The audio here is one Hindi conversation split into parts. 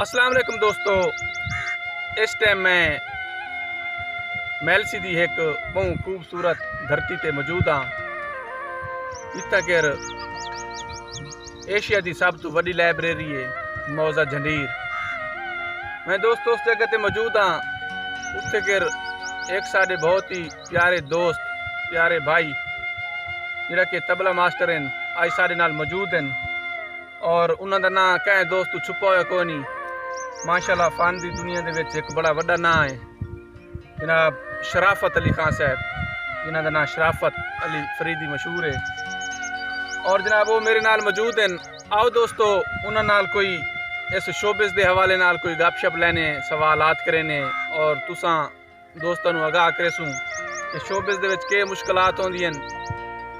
अस्सलाम वालेकुम दोस्तों, इस टाइम मैं मैलसी दी एक बहुत खूबसूरत धरती ते मौजूद हाँ। इत्था केर एशिया की सब तो वड्डी लाइब्रेरी है मौजा झंडीर। मैं दोस्तों उस जगह ते मौजूद हाँ उत्थे केर एक साढ़े बहुत ही प्यारे दोस्त प्यारे भाई जिहड़ा कि तबला मास्टर हैं अज साढ़े नाल मौजूद हैं और उन्हां दा नाम कहें दोस्त छुपा होया कोई नहीं। माशाल्लाह फ़न की दुनिया दे विच एक बड़ा वड्डा नाम है जनाब शराफत अली खान साहब, जिन्हां दा नाम शराफत अली फरीदी मशहूर है और जनाब वो मेरे नाल मौजूद हैं। आओ दोस्तों उन्हां नाल कोई इस शोबिस के हवाले नाल कोई गपशप लेने सवालात करेने और तुसां दोस्तों नूं आगाह करेसूं कि शोबिस दे विच के मुश्किलात आउंदियां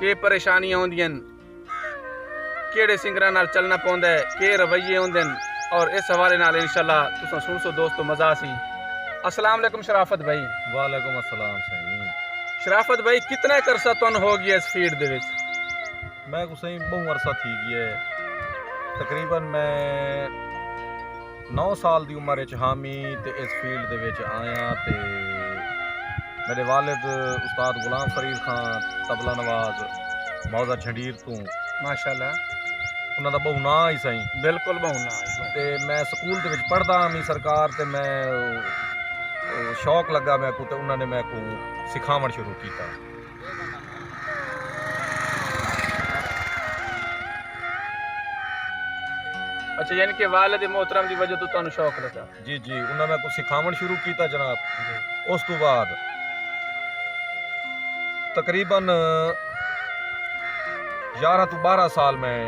के परेशानियां आउंदियां केड़े सिंगरां नाल चलना पौंदा है के रवैये होंदे और इस हवाले नाल इंशाल्लाह तुसां सुन सो दोस्तों मज़ा सी। अस्सलाम वालेकुम शराफत भाई। वालेकुम अस्सलाम सही। शराफत भाई कितना अरसा तुहानू हो गया इस फील्ड दे विच? मैं को सही बहुत अरसा थी गया है, तकरीबन मैं 9 साल की उम्र च हामी ते इस फील्ड दे विच आया ते मेरे वालिद उस्ताद गुलाम फरीद खान तबला नवाज मौजा झंडीर तू माशाल्लाह उन्होंने बहु ना ही सही बिल्कुल बहुना ते मैं स्कूल दे विच पढ़दा मी सरकार ते मैं शौक लगा मैं को ते उन्होंने मैं को सिखावण शुरू किया। अच्छा यानी कि वालिद मोहतरम की वजह तो तुहानू शौक लगा? जी जी उन्होंने मैं को सिखावण शुरू किया जनाब। उस तो बाद तकरीबन 11 तो 12 साल मैं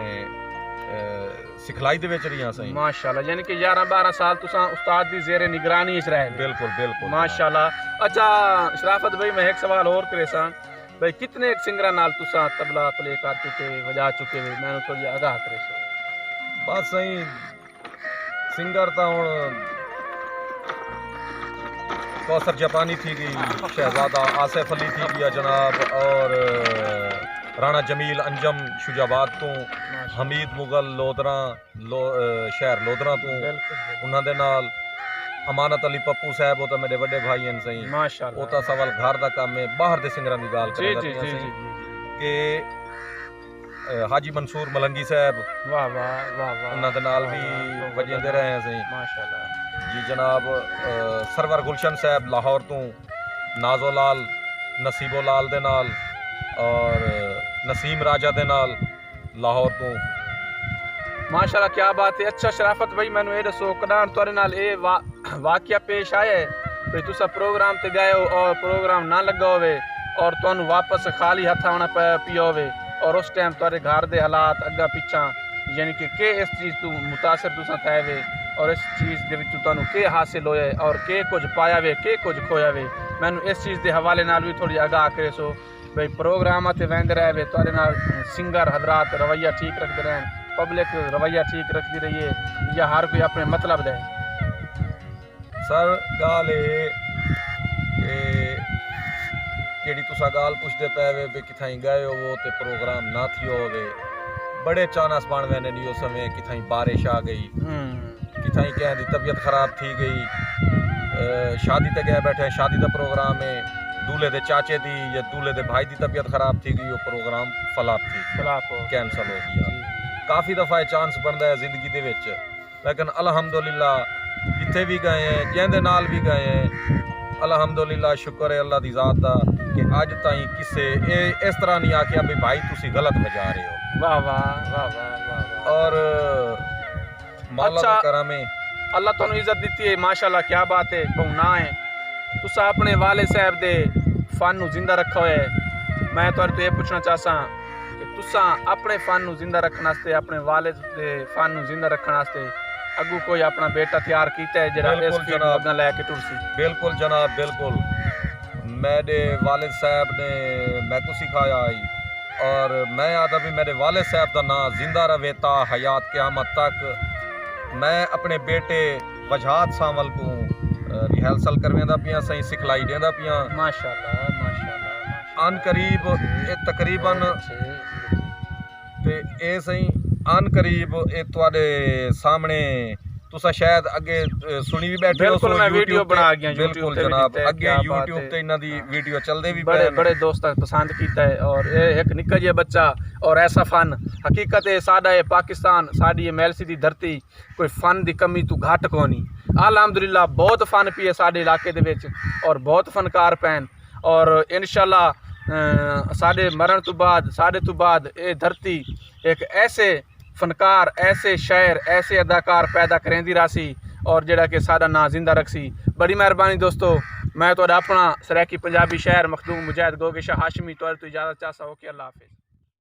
सिखलाई दे विच रही सही। माशाल्लाह यानी कि 11-12 साल तुसां उस्ताद दी ज़ेरे निगरानी च रहे? बिल्कुल बिल्कुल माशाल्लाह। अच्छा शराफत भाई मैं एक सवाल और करेसा भाई कितने एक सिंगरां नाल तुसां तबला प्ले कर चुके वजा चुके वे मैनू थोड़ी आगाह करेसो। बस सही सिंगर तो हुण कौसर जापानी थी गई, शहजादा आसिफ अली थी गया जनाब और राणा जमील अंजम शुजाबाद तो हमीद मुगल लोधरा शहर लोधरा तो उन्हां दे नाल अमानत अली पप्पू साहब वो तो मेरे बड़े भाई हैं सही माशाल्लाह। वो तो सवाल घर का काम है बाहर दे सिंगरां दी गल करदा कि हाजी मंसूर मलंगी साहब वाह वाह वाह वाह उन्हां दे नाल भी वजेंदे रहे हैं सही माशाल्लाह जी जनाब। सरवर गुलशन साहब लाहौर तो नाजो लाल नसीबो लाल दे नाल और नसीम राजा दे नाल लाहौर तो माशाल्लाह क्या बात है। अच्छा शराफत भाई मैनू ये दसो कदां तुहाडे नाल ये वाकया पेश आया है भाई तुसा प्रोग्राम ते गए हो और प्रोग्राम ना लगा होवे और तुहानू वापस खाली हथ आना पिया होवे और उस टाइम तुहाडे घर दे हालात अग्गा पिछा यानी कि इस चीज़ तो मुतासर तुसा थे वे और इस चीज़ दे विच तुहानू के हासिल होया और के कुछ पाया वे के कुछ खोया वे मैनू इस चीज़ के हवाले नाल भी थोड़ी आगाह करे सो भाई प्रोग्राम ते वेंदे रहे वे तुहाडे नाल सिंगर हजरात रवैया ठीक रखते रहें पब्लिक रवैया ठीक रखती रही है या हर कोई अपने मतलब दे? सर गाल जेड़ी तुसा गाल पुछदे पे वे भी किथाई गए हो वो ते प्रोग्राम ना थियो होवे बड़े चानस बन वेने नी उस समय किथाई बारिश आ गई किथाई कह दी तबीयत खराब थी गई शादी ते गए बैठे शादी का प्रोग्राम है दूल्हे दे चाचे दी या दूल्हे दे भाई दी तबीयत खराब थी गई वो प्रोग्राम फलाप कैंसल हो गया। काफ़ी दफ़ा चांस बनता है जिंदगी दे विच लेकिन अल्हम्दुलिल्लाह जिथे भी गए हैं जिंदे नाल भी गए हैं अल्हम्दुलिल्लाह शुक्र है अल्लाह दी ज़ात दा कि अज ताईं किसे इस तरह नहीं आखिया भी भाई तुसी गलत बजा रहे हो। वाह वाह वाह वाह और अच्छा करम है अल्लाह तुहानू इज्जत दी है माशाल्लाह क्या बात है बहु ना है तुसा अपने वाले साहब दे फन नू जिंदा रखा हुआ है। मैं तुहाडे तो ये पूछना चाहसा कि तुसा अपने फन नू जिंदा रखने वास्ते अपने वालिद दे फन नू जिंदा रखने वास्ते अगू कोई अपना बेटा तैयार किया है जिहड़ा इस फील्ड अग्गा लैके टुरसी? बिल्कुल जनाब बिल्कुल मेरे वालिद साहब ने मैं को सिखाया आई और मैं आता भी मेरे वालिद साहब का नाम जिंदा रवे ता हयात क़यामत तक। मैं अपने बेटे वजहात सावल को रिहर्सल करवेंदा पिया सही सिखलाई देंदा पिया माशाल्लाह माशाल्लाह अन करीब तकरीबन ते ए सही अन करीब ये तुहाडे सामने तुसा शायद अगे सुनी भी बैठे हो। बिल्कुल मैं वीडियो बना गया बिल्कुल जनाब, अगे यूट्यूब ते इन्हां दी वीडियो चलदे भी बड़े बड़े दोस्तां पसंद कीता है। और ये एक निक्का जिहा बच्चा और ऐसा फन हकीकत है साडा ये पाकिस्तान साडी MLC दी धरती कोई फन दी कमी तू घट कोनी। अलहमदुलिल्लाह बहुत फन पी है साडे इलाके दे विच और बहुत फनकार पैन और इंशाअल्लाह साडे मरण तो बाद ये धरती एक ऐसे फनकार ऐसे शायर ऐसे अदाकार पैदा करेंदी रासी और जेड़ा कि साडा नाम जिंदा रखसी। बड़ी मेहरबानी दोस्तों, मैं तो अपना सराकी पंजाबी शहर मखदूम मुजाहिद गोगे शाह हाशमी तो इजाज़त चाहता हूं कि अल्लाह हाफिज़।